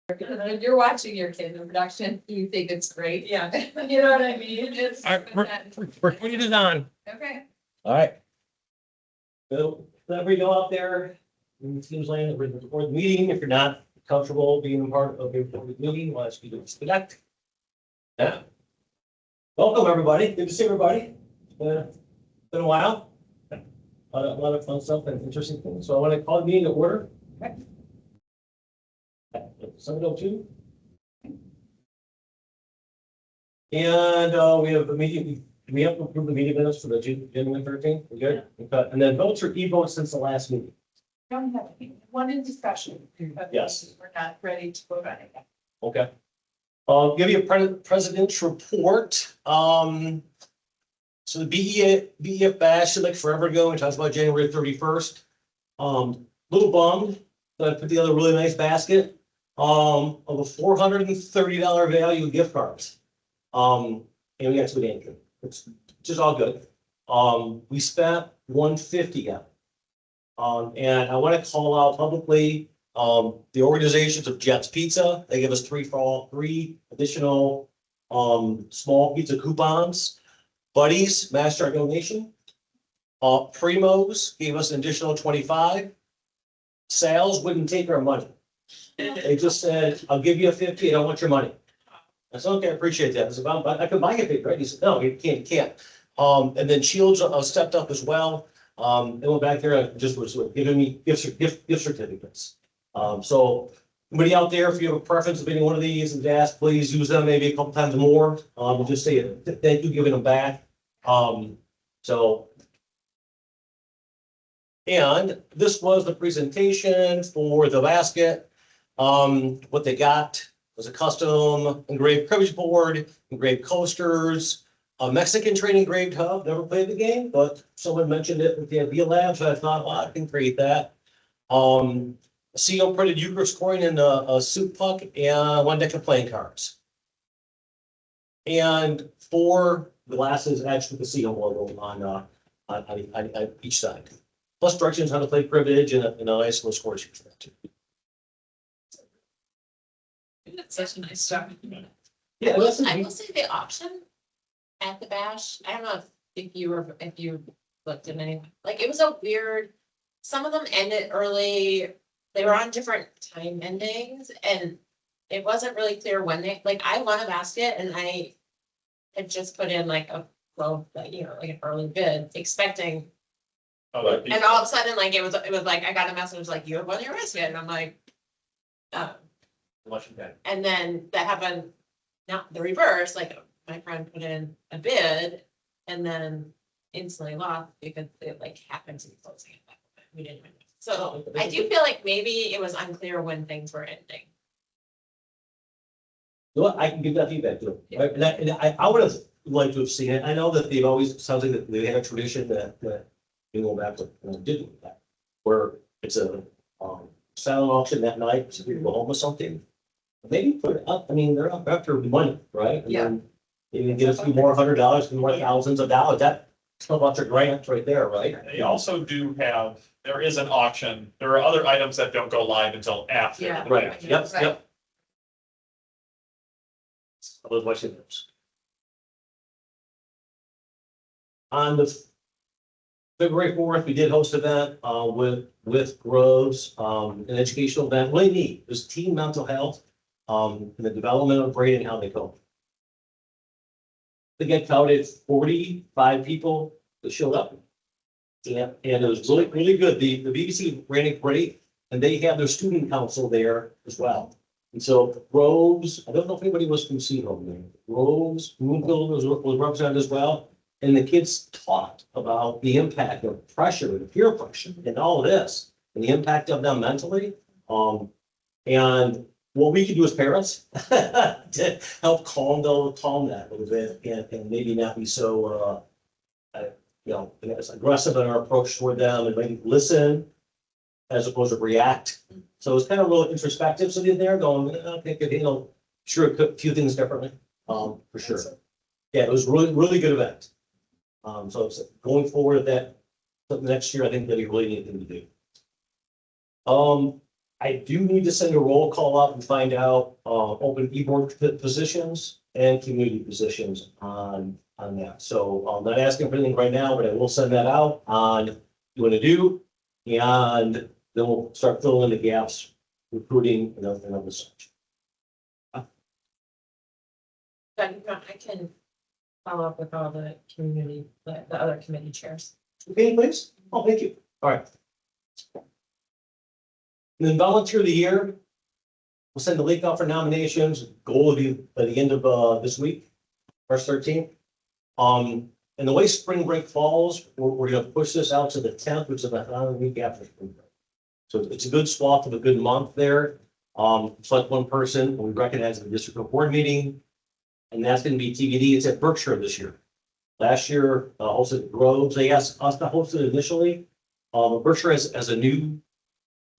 When you're watching your kid in production, you think it's great. Yeah, you know what I mean? It's. All right, recording is on. Okay. All right. So, everybody go out there, in Teams Land, record the meeting. If you're not comfortable being a part of a recorded meeting, I'll ask you to disconnect. Yeah. Welcome, everybody. Good to see everybody. Been a while. A lot of fun stuff and interesting things. So I want to call the meeting to order. Okay. 7:02. And we have a meeting. We have to approve the meeting minutes for the January 13th. We're good. Okay. And then votes or e-votes since the last meeting. Don't have one in discussion. but Yes. We're not ready to vote on it yet. Okay. I'll give you a president's report. So the BEF bash seemed like forever ago. We talked about January 31st. Little bummed that I put together a really nice basket of a $430 value gift cards. And we got some Andrew. It's just all good. We spent $150 on it. And I want to call out publicly the organizations of Jets Pizza. They give us three additional small pizza coupons. Buddies matched our donation. Primos gave us an additional 25. Sales wouldn't take our money. They just said, "I'll give you a 50. I don't want your money." I said, "Okay, I appreciate that." I said, "Well, I could buy you 50, right?" He said, "No, you can't." And then Shields stepped up as well. They went back there and just was giving me gift certificates. So anybody out there, if you have a preference of any one of these and ask, please use them maybe a couple times more. We'll just say thank you, giving them back. And this was the presentation for the basket. What they got was a custom engraved cribbage board, engraved coasters, a Mexican train engraved hub. Never played the game, but someone mentioned it with the Idea Lab, so I thought, well, I can create that. A Seaholm printed Eucharist coin and a soup puck and one deck of playing cards. And 4 glasses actually with the Seaholm logo on each side. Plus directions how to play cribbage and a nice little score sheet for that too. That's such a nice job. Yeah, I will say the option at the bash, I don't know if you looked at any, like, it was a weird, some of them ended early. They were on different time endings and it wasn't really clear when like I won a basket and I had just put in like a low, like an early bid expecting. And all of a sudden, like, it was like, I got a message like, you have won your basket. And I'm like, and then that happened, not the reverse, like my friend put in a bid and then instantly lost because it like happened to be closing at that moment. We didn't even know. So I do feel like maybe it was unclear when things were ending. Well, I can give that feedback to them, right? And I would have liked to have seen it. I know that they've always, sounds like that they had a tradition that they go back to, did that, where it's a silent auction that night, so people go home with something. Maybe put it up, I mean, they're up after money, right? And Yeah. then you can get a few more $100, few more thousands of dollars, that's a bunch of grants right there, right? They also do have, there is an auction, there are other items that don't go live until after. Yeah. Right, yep. Right. I was watching those. On the February 4th, we did host an event with Groves, an educational event, really neat. It was teen mental health, and the development of brain and how they cope. I think I counted 45 people that showed up. Yeah, and it was really good. The BBC ran it great, and they have their student council there as well. And so Groves, I don't know if anybody was from Seaholm there. Groves, Moonville was represented as well. And the kids talked about the impact of pressure and peer pressure and all of this and the impact of them mentally. And what we can do as parents to help calm that a little bit and maybe not be so, aggressive in our approach toward them and maybe listen as opposed to react. So it's kind of real introspective sitting there going, I think it, sure, a few things differently, for sure. Yeah, it was really good event. So it's going forward that next year, I think that'd be really neat thing to do. I do need to send a roll call up and find out, open e-board positions and community positions on that. So I'm not asking for anything right now, but I will send that out on what to do. And then we'll start filling in the gaps, recruiting and other such. I can follow up with all the community, the other committee chairs. Okay, please. Oh, thank you. All right. And then volunteer of the year. We'll send the link out for nominations. Goal will be by the end of this week, March 13th. And the way spring break falls, we're gonna push this out to the 10th, which is the week after spring break. So it's a good swath of a good month there. Select one person, we recognize at the district board meeting. And that's gonna be TBD. It's at Berkshire this year. Last year, hosted at Groves. They asked us to host it initially. Berkshire has a new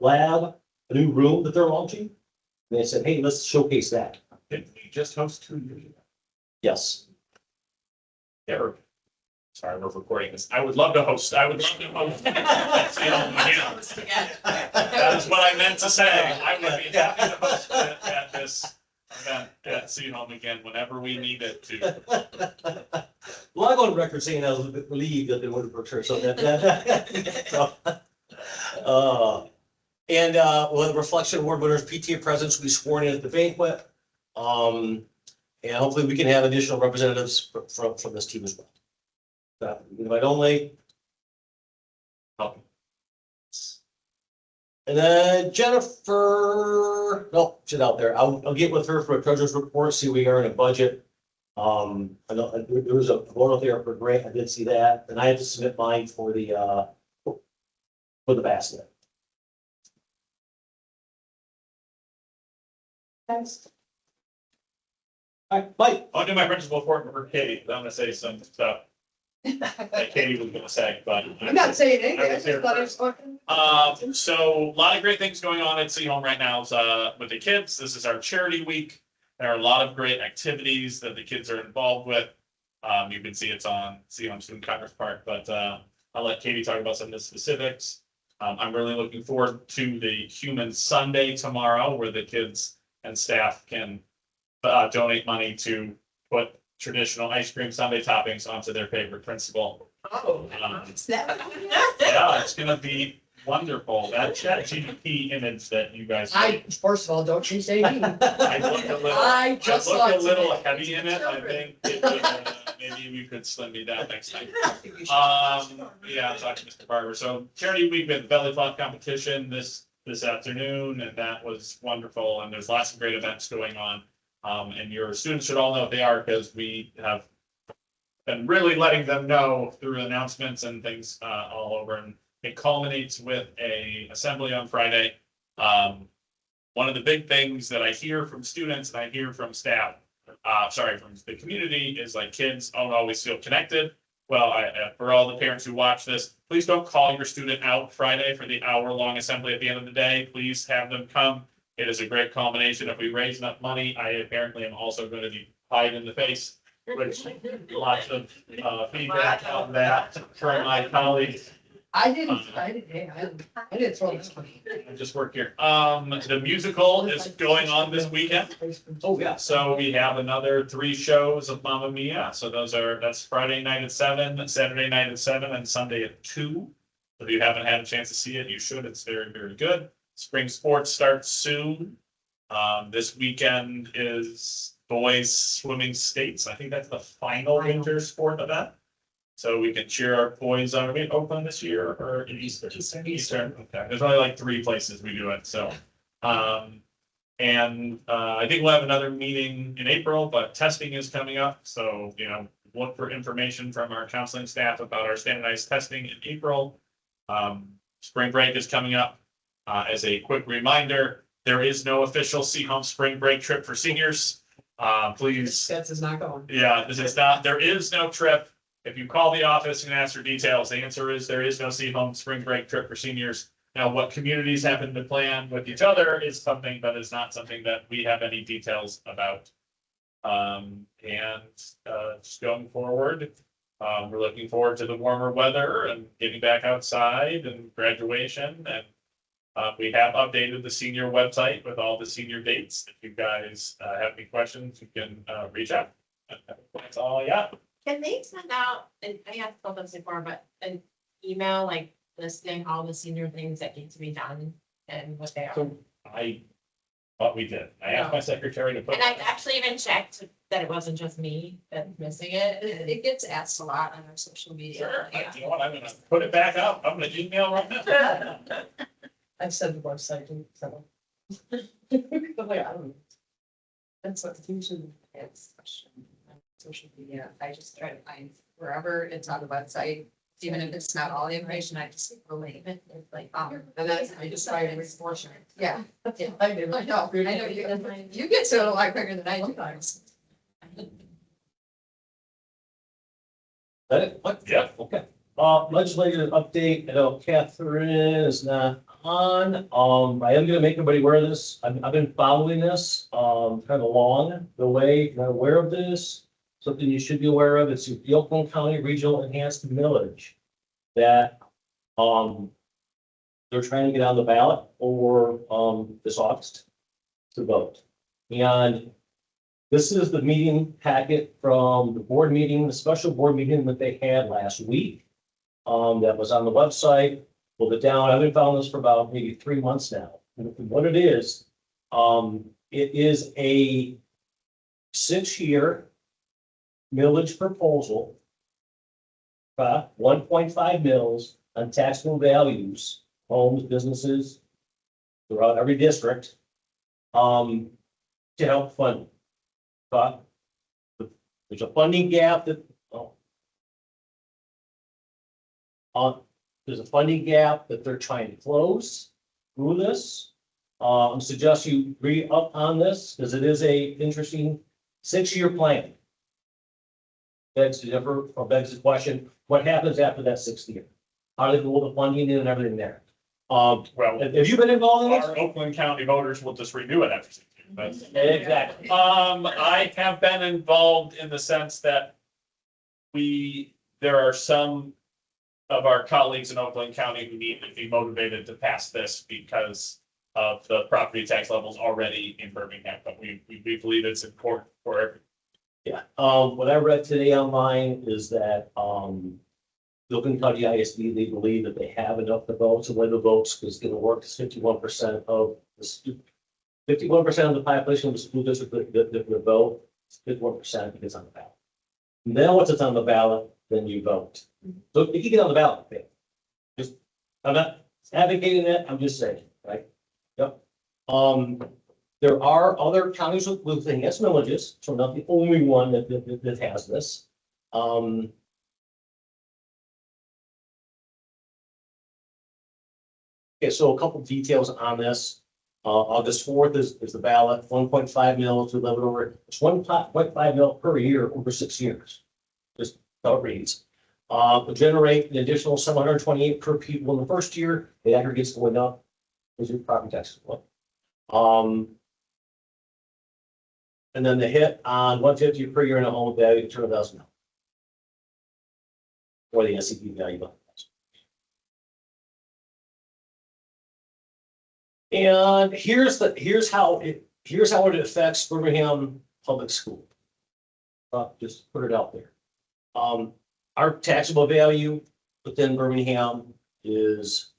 lab, a new room that they're launching. And they said, hey, let's showcase that. Didn't we just host 2 years ago? Yes. Yeah. Sorry, we're recording this. I would love to host. That is what I meant to say. I would be happy to host it at this event at Seaholm again whenever we need it to. Well, I go on record saying I was a bit relieved that they went to Berkshire, so that. So, we'll have reflection award winners, PTA presidents will be sworn in at the banquet. And hopefully we can have additional representatives from this team as well. Invite only. Oh. And then Jennifer, no, she's out there. I'll get with her for a treasurer's report, see where we are in a budget. I know there was a vote out there for grant. I did see that, and I had to submit mine for the basket. Thanks. All right, Mike. I'll do my principal report for Katie, 'cause I'm gonna say some stuff that Katie was gonna say, but. I'm not saying anything, I I was just here thought it first. was fucking. So a lot of great things going on at Seaholm right now, with the kids. This is our charity week. There are a lot of great activities that the kids are involved with. You can see it's on Seaholm Student Congress Park, but, I'll let Katie talk about some of the specifics. I'm really looking forward to the Human Sunday tomorrow, where the kids and staff can, donate money to put traditional ice cream sundae toppings onto their favorite principal. Oh, Um, it's that. Yeah, it's gonna be wonderful. That ChatGPT image that you guys. First of all, don't you say me. I looked a little, I I just looked saw a it little today. heavy in it. I think it would, maybe we could slim me down next time. Yeah, I'll talk to Mr. Barber. So charity week, we had the belly flop competition this afternoon, and that was wonderful. And there's lots of great events going on. And your students should all know what they are, because we have been really letting them know through announcements and things all over. And it culminates with a assembly on Friday. One of the big things that I hear from students and I hear from staff, from the community, is like kids don't always feel connected. Well, for all the parents who watch this, please don't call your student out Friday for the hour-long assembly at the end of the day. Please have them come. It is a great culmination. If we raise enough money, I apparently am also going to be pied in the face, which lots of feedback on that from my colleagues. I didn't throw this money. I just work here. The musical is going on this weekend. Oh, yeah. So we have another 3 shows of Mamma Mia. So that's Friday night at 7, Saturday night at 7, and Sunday at 2. If you haven't had a chance to see it, you should. It's very, very good. Spring sports starts soon. This weekend is boys swimming states. I think that's the final winter sport event. So we can cheer our boys on. Are we in Oakland this year or in Eastern? Eastern. Okay. There's only like 3 places we do it. So, I think we'll have another meeting in April, but testing is coming up. So, look for information from our counseling staff about our standardized testing in April. Spring break is coming up. As a quick reminder, there is no official Seaholm spring break trip for seniors. Please. That's is not going. Yeah, this is not, there is no trip. If you call the office and ask for details, the answer is there is no Seaholm spring break trip for seniors. Now, what communities happen to plan with each other is something that is not something that we have any details about. Just going forward, we're looking forward to the warmer weather and getting back outside and graduation and We have updated the senior website with all the senior dates. If you guys have any questions, you can reach out. That's all I got. Can they send out, and I have told this before, but an email like listing all the senior things that need to be done and what they are? So I thought we did. I asked my secretary to put. And I actually even checked that it wasn't just me that's missing it. It gets asked a lot on our social media. Sure, you know what, I'm gonna put it back up. I'm gonna email right now. I've said the website, so. That's what usually it's question on social media. I just try to find wherever it's on the website, even if it's not all the information, I just relate it. It's like, and that's, I just try to reinforce it. Yeah. Yeah. I know, you get to it a lot quicker than I do. That it? What? Yeah. Okay. Legislative update, I know Catherine is not on, I am gonna make everybody aware of this, I've been following this, kind of along the way, if you're not aware of this. Something you should be aware of, it's the Oakland County Regional Enhanced Millage that, they're trying to get on the ballot for, this August to vote. And this is the meeting packet from the board meeting, the special board meeting that they had last week. That was on the website, pulled it down. I've been following this for about maybe 3 months now. And what it is a 6-year millage proposal. 1.5 mils on taxable values, homes, businesses throughout every district. To help fund. There's a funding gap that, there's a funding gap that they're trying to close through this. Suggest you read up on this because it is a interesting 6-year plan. Begs to differ or begs the question, what happens after that 6th year? How do they pull the funding in and everything there? Well, Have you been involved in this? our Oakland County voters will just renew it after 6 years. That's- Exactly. I have been involved in the sense that there are some of our colleagues in Oakland County who need to be motivated to pass this because of the property tax levels already in Birmingham, but we believe it's important for everyone. Yeah, what I read today online is that, Oakland County ISD, they believe that they have enough to vote, so when the votes is gonna work, is 51% of the 51% of the population of the school district that vote, 51% gets on the ballot. And then once it's on the ballot, then you vote. So if you get on the ballot, okay. Just, I'm not advocating that, I'm just saying, right? Yep. There are other counties with enhanced villages, so not the only one that has this. Okay, so a couple details on this. August 4th is the ballot, 1.5 mil to level over, it's 1.5 mil per year over 6 years. Just how it reads. Will generate an additional 728 per people in the first year, the aggregate's going up. Is your property taxes go up. And then the hit on 150 per year in a home value, $200,000. Or the SCP value. And here's how it affects Birmingham Public School. Just put it out there. Our taxable value within Birmingham is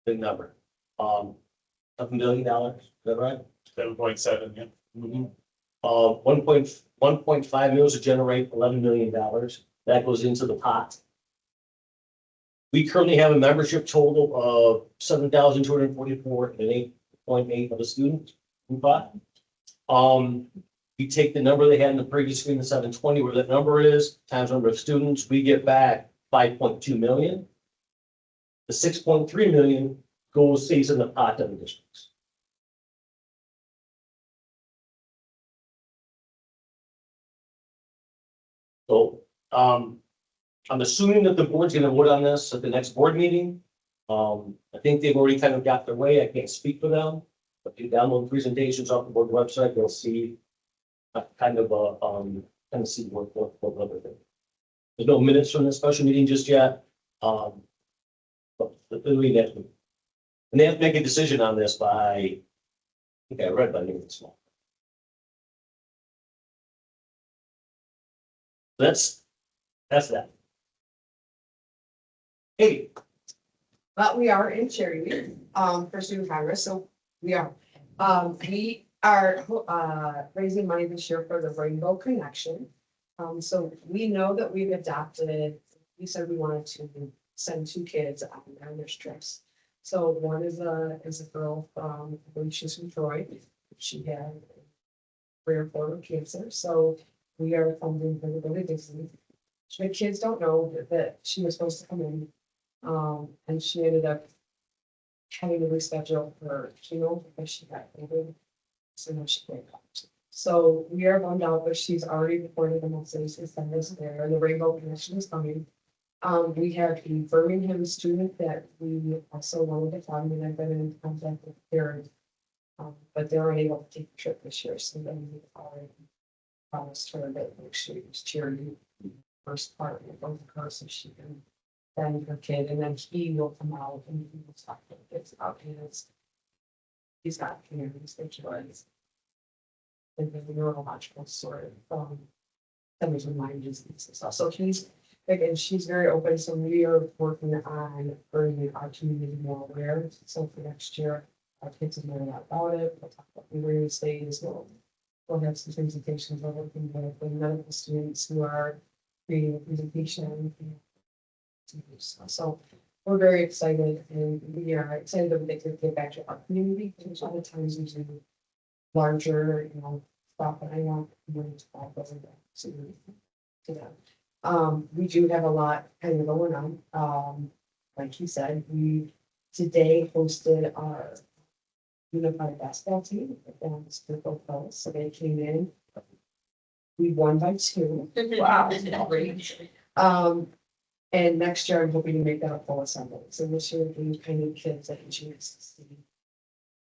a big number. $7 million, is that right? 7.7, yeah. Mm-hmm. 1.5 mils to generate $11 million. That goes into the pot. We currently have a membership total of 7,244 and 8.8 of a student in pot. We take the number they had in the previous screen, the 720, where that number is, times number of students, we get back 5.2 million. The 6.3 million stays in the pot of the districts. So, I'm assuming that the board's gonna vote on this at the next board meeting. I think they've already kind of got their way. I can't speak for them. But if you download presentations off the board website, you'll see kind of see what everything. There's no minutes from the special meeting just yet. But we get And they have to make a decision on this by, I think I read by noon this morning. That's that. Hey, But we are in charity week, for student Congress, so we are. We are, raising money this year for the Rainbow Connection. So we know that we've adopted, we said we wanted to send 2 kids on their trips. So one is a girl from, I believe she's from Troy. She had 3 or 4 with cancer, so we are funding her to go to Disney. The kids don't know that she was supposed to come in. And she ended up having to reschedule her chemo because she got COVID. So now she can't come. So we are bummed out, but she's already reported the message to send us there. The Rainbow Connection is coming. We have a Birmingham student that we also wanted to fund, and I've been in contact with parents. But they're unable to take the trip this year, so then we already promised her that she was charity first part of both of her, so she can then her kid, and then he will come out and he will talk to the kids about his. He's got community spiritualities. And the neurological sort of, some of mind disease and stuff. So he's, again, she's very open, so we are working on bringing our community more aware. So for next year, our kids will learn about it, we'll talk about the awareness days, we'll have some presentations, we're working with the medical students who are creating a presentation. So we're very excited, and we are excited that we get back to our community, because a lot of times we do larger, stuff, and I want to talk over that to them. We do have a lot kind of going on. Like you said, we today hosted our unified basketball team at the Springfield Fellows, so they came in. We won by 2. Wow, great. And next year, I'm hoping to make that a full assembly. So this year, we kind of kids that you to see.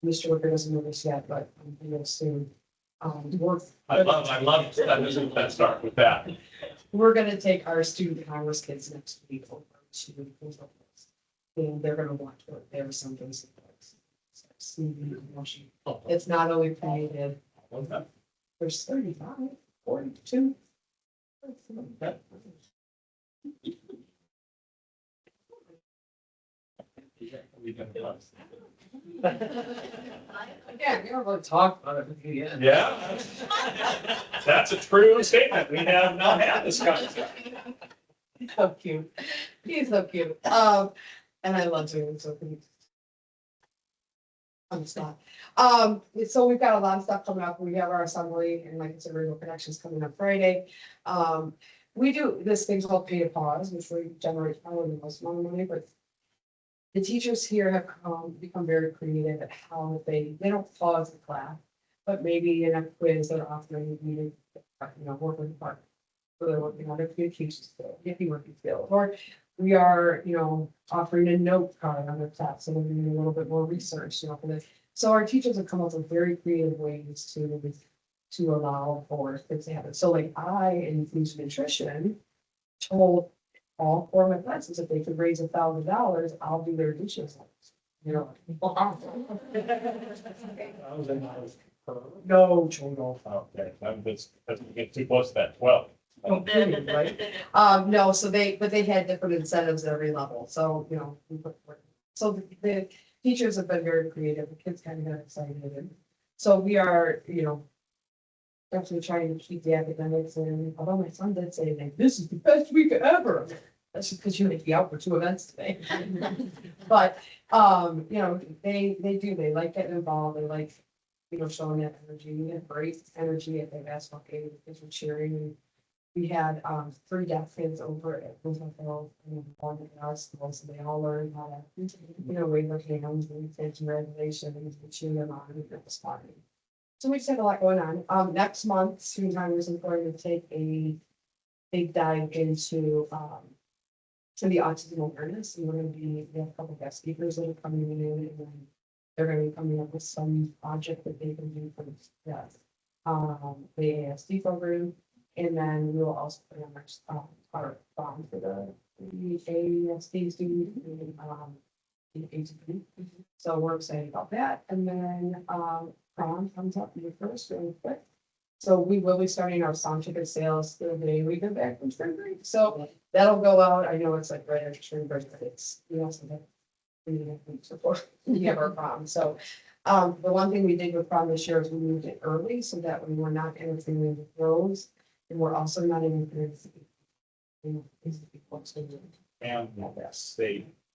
Mr. Wicker doesn't know this yet, but real soon. We're, I love that start with that. we're gonna take our student Congress kids next week over to the Hills. And they're gonna watch what there are some things. It's not only created, there's 35, 42. Yeah, we don't really talk about it. Yeah. That's a true statement. We have not had this conversation. He's so cute. He's so cute. And I love him, so cute. On the spot. So we've got a lot of stuff coming up. We have our assembly and like I said, Rainbow Connections coming up Friday. We do this thing called pay to pause, which we generate probably the most amount of money, but the teachers here have become very creative at how they don't pause the class, but maybe in a quiz they're offering you, work with the partner. So they're working on their communication skills, if working skills, or we are, offering a note card on their class, so they're doing a little bit more research, for this. So our teachers have come up with very creative ways to allow for things to happen. So like I, in food nutrition, told all 4 of my classes, if they could raise $1,000, I'll do their dishes. No total. Okay, that's get too close to that 12. Right? No, so they had different incentives at every level, so, so the teachers have been very creative, the kids kind of got excited, and so we are, definitely trying to keep the academics in, although my son did say, like, this is the best week ever. That's just because you had to be out for 2 events today. But, they like getting involved, they like, showing that energy, we had great energy at the basketball game, the kids were cheering, and we had 3 deaf kids over at Hill, and one in our school, so they all learned how to, wave their hands and say congratulations and cheer them on, and it was fun. So we just have a lot going on. Next month, Student Congress is going to take a big dive into to the autism awareness, and we have a couple of guest speakers that are coming in, and then they're going to be coming up with some project that they can do for the ASD program, and then we will also put on our bond for the ASD student in ATP. So we're excited about that. And then, prom comes up May 1st, really quick. So we will be starting our song ticket sales the day we get back from spring break. So that'll go out. I know it's like right after spring break, but it's, we also have. We have our prom. So, the one thing we did with prom this year is we moved it early so that we were not interfering with those. And we're also not interfering with. And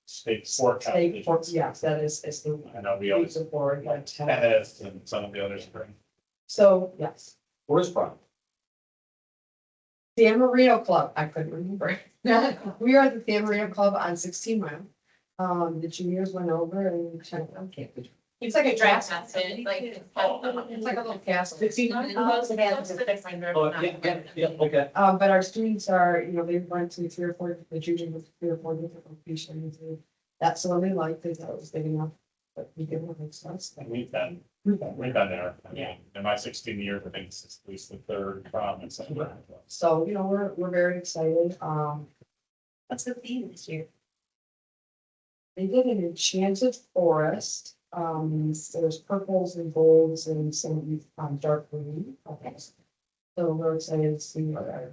state forecast. State, yes, that is the. I know we always, Support, but, tennis and some of the others bring. so, yes. Where's prom? San Marino Club, I couldn't remember. We are at the San Marino Club on 16 Mile. The juniors went over and checked out campus. It's like a draft method, like. It's like a little castle. 16 Mile? It's the different. Oh, yeah, okay. But our students are, they went to 3 or 4, the juniors with 3 or 4 different locations. And that's what they liked, they thought it was big enough, but we didn't have access. And we've been there. I mean, in my 16 years, I think it's at least the third prom and something. So, we're very excited. What's the theme this year? They did an enchanted forest. There's purples and golds and some dark green. So we're excited to see what our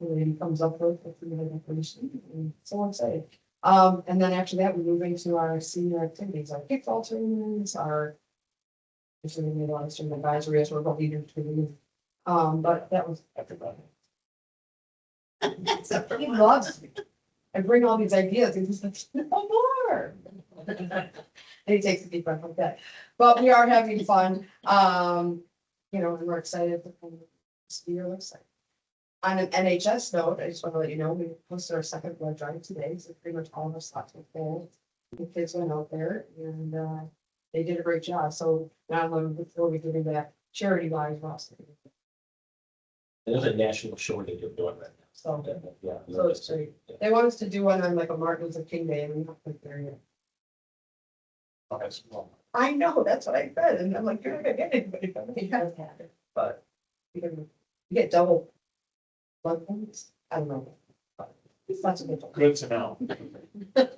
lady comes up with the decoration. And so excited. And then after that, we move into our senior activities, our kickball tournaments, our. Usually we made a lot of student advisory as we're going to. But that was everybody. He loves me. I bring all these ideas, and he's like, no more. And he takes a deep breath like that. But we are having fun. And we're excited for this year looks like. On an NHS note, I just want to let you know, we posted our second blood drive today, so pretty much all of our slots were full. The kids went out there and they did a great job. So now before we give back charity wise, we're also. There's a national shortage of doing that. So, Yeah. so it's great. They want us to do one on like a Martin Luther King Day and we have to there yet. Okay, well, I know, that's what I said, and I'm like, you're not gonna get anybody from me, but you get double. Blood points, I don't know. But it's not so difficult. good to know. I don't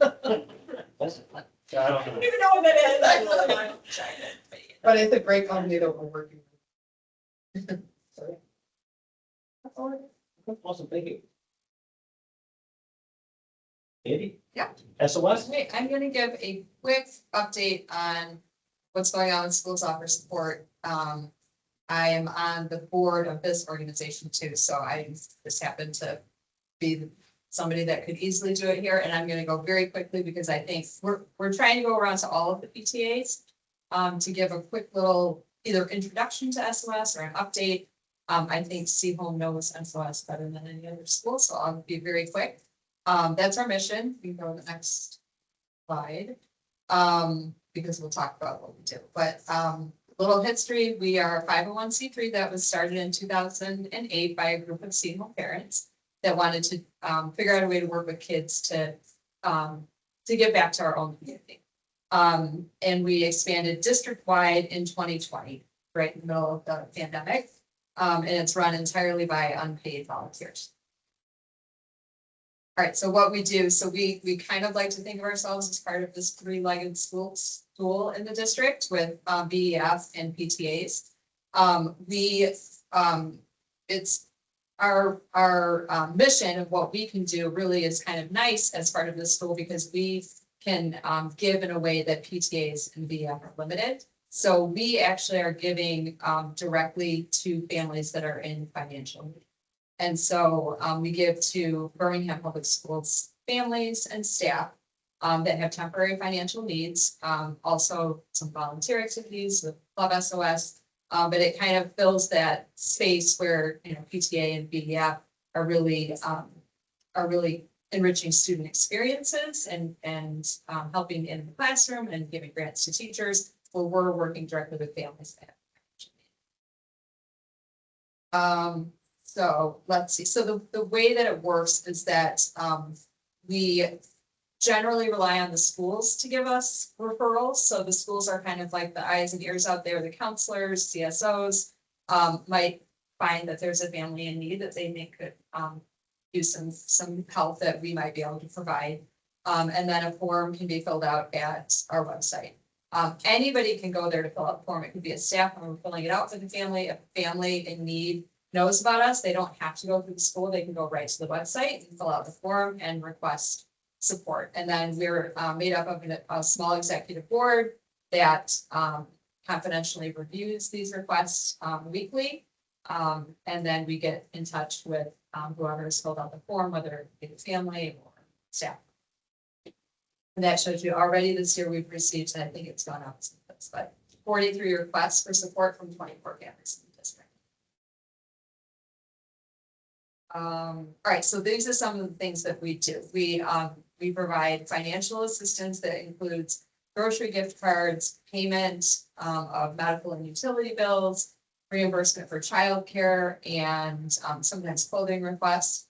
know. even know what that is. I really want to try it. But it's a great company that we're working with. So, yeah. That's all it is. Awesome, thank you. Andy? Yeah. SOS? Okay, I'm gonna give a quick update on what's going on with school soccer support. I am on the board of this organization too, so I just happen to be somebody that could easily do it here, and I'm gonna go very quickly because I think we're trying to go around to all of the PTAs to give a quick little either introduction to SOS or an update. I think Seaholm knows SOS better than any other school, so I'll be very quick. That's our mission. We can go to the next slide. Because we'll talk about what we do, but, little history, we are a 501c3 that was started in 2008 by a group of Seaholm parents that wanted to, figure out a way to work with kids to give back to our own community. And we expanded district-wide in 2020, right in the middle of the pandemic. And it's run entirely by unpaid volunteers. All right, so what we do, so we kind of like to think of ourselves as part of this three-legged stool in the district with BEF and PTAs. It's our mission of what we can do really is kind of nice as part of this stool because we can give in a way that PTAs and BEF are limited. So we actually are giving directly to families that are in financial need. And so we give to Birmingham Public Schools families and staff that have temporary financial needs. Also some volunteer activities with Club SOS, but it kind of fills that space where PTA and BEF are really enriching student experiences and helping in the classroom and giving grants to teachers where we're working directly with families that have financial need. So let's see. So the way that it works is that we generally rely on the schools to give us referrals. So the schools are kind of like the eyes and ears out there. The counselors, CSOs might find that there's a family in need that they may could use some help that we might be able to provide. And then a form can be filled out at our website. Anybody can go there to fill out a form. It could be a staff member filling it out for the family. If a family in need knows about us, they don't have to go through the school. They can go right to the website and fill out the form and request support. And then we're made up of a small executive board that confidentially reviews these requests weekly. And then we get in touch with whoever has filled out the form, whether it be the family or staff. And that shows you already this year we've received, and I think it's gone up since this, but 43 requests for support from 24 families in the district. All right, so these are some of the things that we do. We provide financial assistance that includes grocery gift cards, payment of medical and utility bills, reimbursement for childcare, and sometimes clothing requests.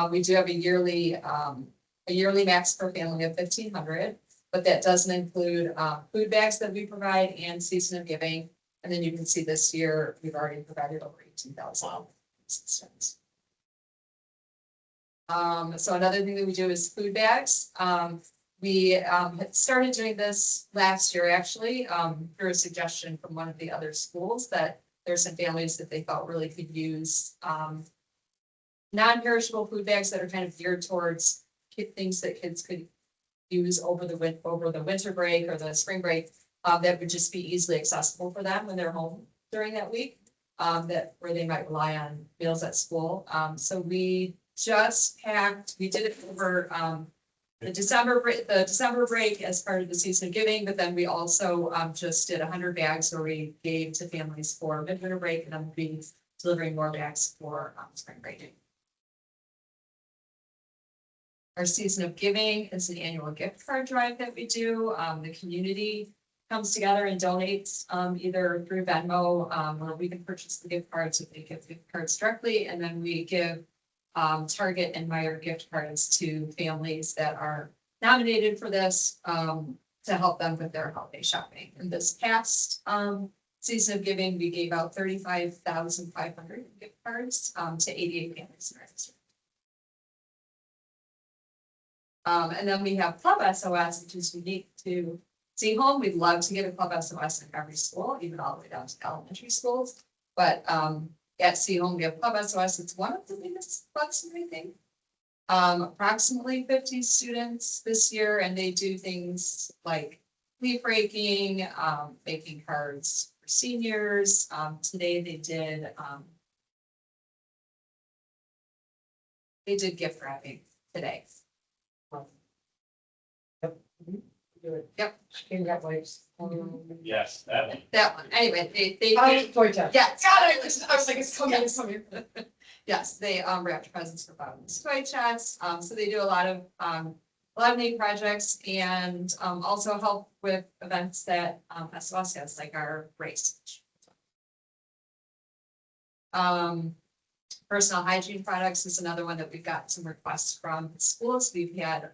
We do have a yearly max per family of 1,500, but that doesn't include food bags that we provide and season of giving. And then you can see this year we've already provided over 18,000 assistance. So another thing that we do is food bags. We had started doing this last year, actually, through a suggestion from one of the other schools that there's some families that they felt really could use non-perishable food bags that are kind of geared towards things that kids could use over the winter break or the spring break, that would just be easily accessible for them when they're home during that week, where they might rely on meals at school. So we did it over the December break as part of the season of giving, but then we also just did 100 bags where we gave to families for midwinter break, and then we'll be delivering more bags for spring break. Our season of giving is an annual gift card drive that we do. The community comes together and donates either through Venmo, where we can purchase the gift cards if they give gift cards directly, and then we give Target and Meijer gift cards to families that are nominated for this to help them with their holiday shopping. And this past season of giving, we gave out 35,500 gift cards to 88 families in our district. And then we have Club SOS, which is unique to Seaholm. We'd love to get a Club SOS in every school, even all the way down to elementary schools. But at Seaholm, we have Club SOS. It's one of the biggest clubs in everything. Approximately 50 students this year, and they do things like leaf raking, making cards for seniors. Today they did gift wrapping today. Yep. Congratulations. Yes, that one. That one. Anyway, they Toy time. yeah, I was like, it's coming, it's coming. yes, they wrapped presents for Bob's Toy Chests. So they do a lot of neat projects, and also help with events that SOS has, like our race. Personal hygiene products is another one that we've got some requests from schools. We've had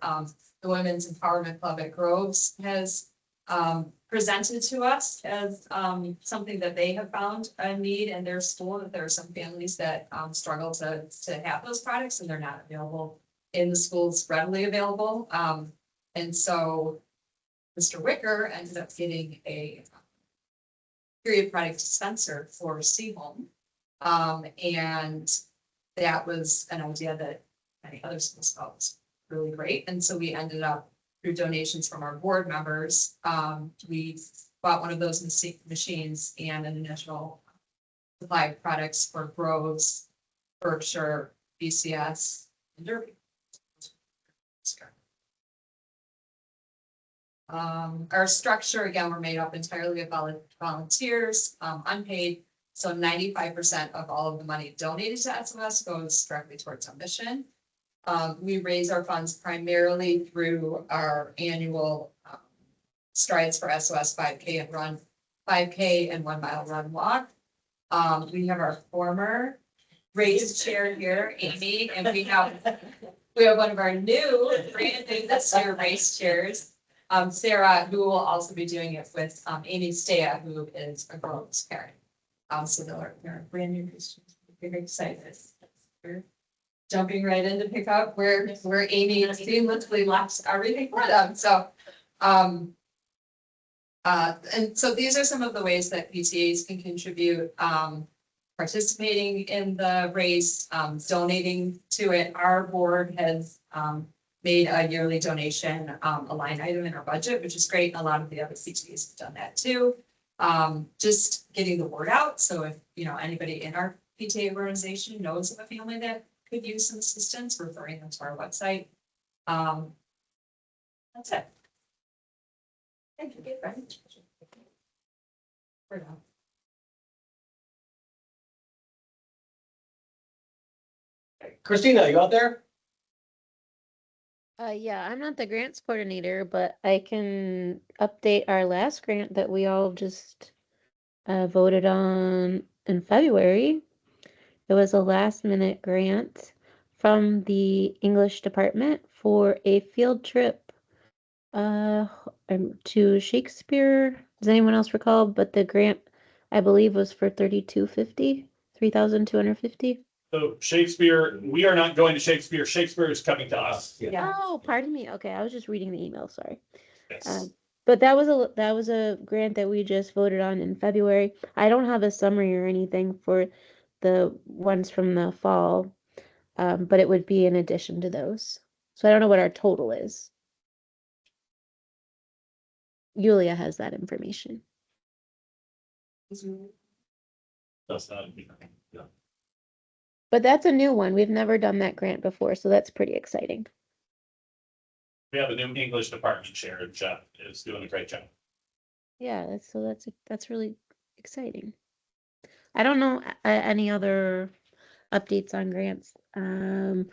the Women's Empowerment Club at Groves has presented to us as something that they have found a need in their school, that there are some families that struggle to have those products and they're not available in the schools readily available. And so Mr. Wicker ended up getting a period product dispenser for Seaholm. And that was an idea that many other schools thought was really great. And so we ended up, through donations from our board members, we bought one of those machines and an initial supply of products for Groves, Berkshire, BCS, and Derby. Our structure, again, we're made up entirely of volunteers, unpaid. So 95% of all of the money donated to SOS goes directly towards our mission. We raise our funds primarily through our annual Strides for SOS 5K and Run 5K and 1 mile run walk. We have our former raised chair here, Amy, and we have one of our new, brand new this year raised chairs, Sarah, who will also be doing it with Amy Stea, who is a Groves parent. So they're brand new Christians. We're very excited. jumping right in to pick up where Amy seamlessly left everything for them, so. And so these are some of the ways that PTAs can contribute, participating in the race, donating to it. Our board has, made a yearly donation, a line item in our budget, which is great. A lot of the other CTAs have done that too. Just getting the word out. So if, anybody in our PTA organization knows of a family that could use some assistance, referring them to our website. That's it. Thank you. For now. Christina, you out there? Yeah, I'm not the grants coordinator, but I can update our last grant that we all just voted on in February. It was a last minute grant from the English department for a field trip to Shakespeare. Does anyone else recall? But the grant, I believe, was for 3,250. So Shakespeare, we are not going to Shakespeare. Shakespeare is coming to us. Yeah. Oh, pardon me. Okay, I was just reading the email. Sorry. Yes. But that was a grant that we just voted on in February. I don't have a summary or anything for the ones from the fall, but it would be in addition to those. So I don't know what our total is. Yulia has that information. That's not. No. But that's a new one. We've never done that grant before, so that's pretty exciting. We have a new English department chair, and Jeff is doing a great job. Yeah, that's really exciting. I don't know any other updates on grants other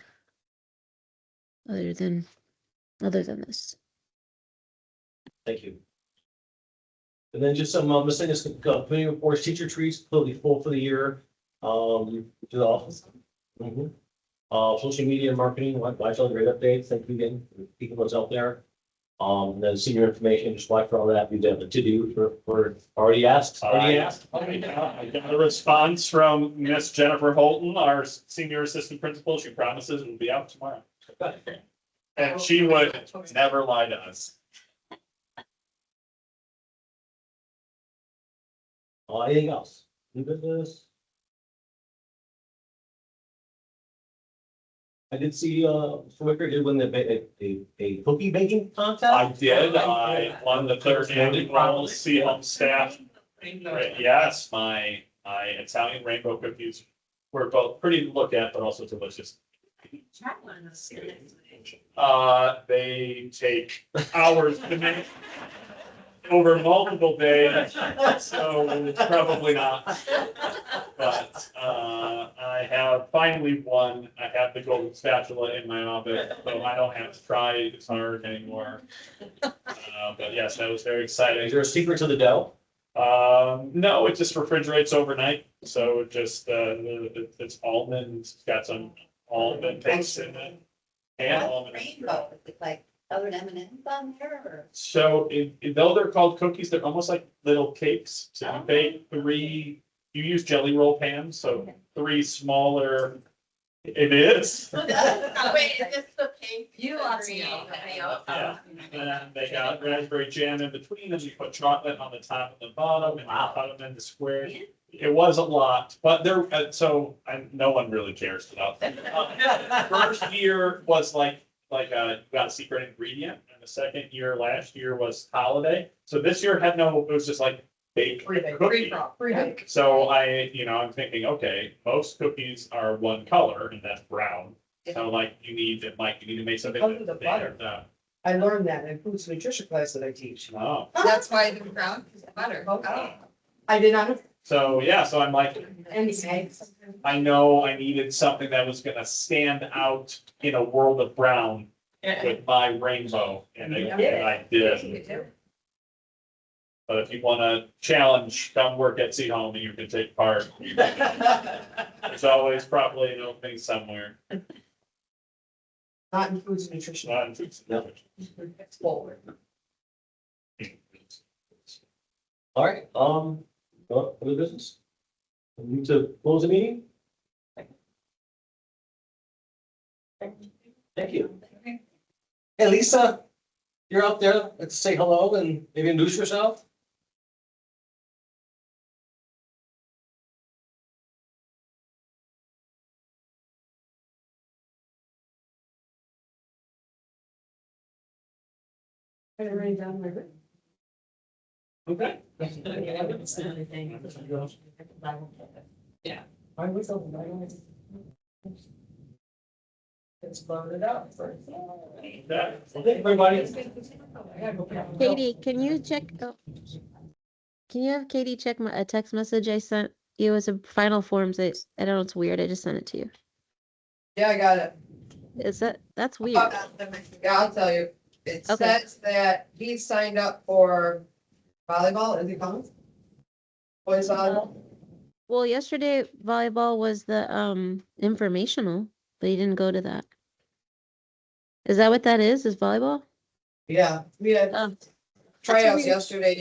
than this. Thank you. And then just some miscellaneous committee reports, teacher trees, completely full for the year. To the office. Social media and marketing, watch all the great updates. Thank you again for keeping what's out there. Then senior information, just watch for all that. We have a to-do for already asked. I got a response from Miss Jennifer Holton, our senior assistant principal. She promises it will be out tomorrow. And she would never lie to us. Anything else? New business? I did see, Mr. Wicker did win a cookie baking contest. I did. I won the third annual Seaholm staff. Yes, my Italian rainbow cookies were both pretty to look at, but also delicious. They take hours to make over multiple days, so probably not. But I have finally won. I have the golden spatula in my office, so I don't have to try as hard anymore. But yes, that was very exciting. Is there a secret to the dough? No, it just refrigerates overnight, so it just it's almond. It's got some almond taste in it. And almond. Rainbow, is it like colored M&Ms on there or? So though they're called cookies, they're almost like little cakes. So you bake three, you use jelly roll pans, so three smaller. It is. Wait, is this the pink? You let me know. Yeah, and they got raspberry jam in between, and you put chocolate on the top and the bottom, and you cut them into squares. It was a lot, but there, no one really cares about that. First year was like you got a secret ingredient, and the second year, last year was holiday. So this year had no, it was just like baked cookie. So I'm thinking, okay, most cookies are one color, and that's brown. So you need to make something. Because of the butter. that- I learned that in foods nutrition class that I teach. Oh, That's why the brown is butter. I did not, so yeah, so I'm like, and eggs. I know I needed something that was gonna stand out in a world of brown with my rainbow, and I did. But if you wanna challenge, come work at Seaholm and you can take part. There's always probably an opening somewhere. Not in foods and nutrition. It's forward. All right, other business? We need to close the meeting? Thank you. Hey, Lisa, you're out there. Let's say hello and maybe introduce yourself. I write down my written. Okay. I was over, I was. It's loaded up first. Okay, everybody. Katie, can you check? Oh, can you have Katie check a text message I sent you? It was a final forms. I don't know. It's weird. I just sent it to you. Yeah, I got it. That's weird? Yeah, I'll tell you. It Okay. says that he signed up for volleyball, is he coming? Boys volleyball? Well, yesterday volleyball was the informational, but he didn't go to that. Is that what that is? Is volleyball? Yeah, we had Oh, tryouts weird. yesterday.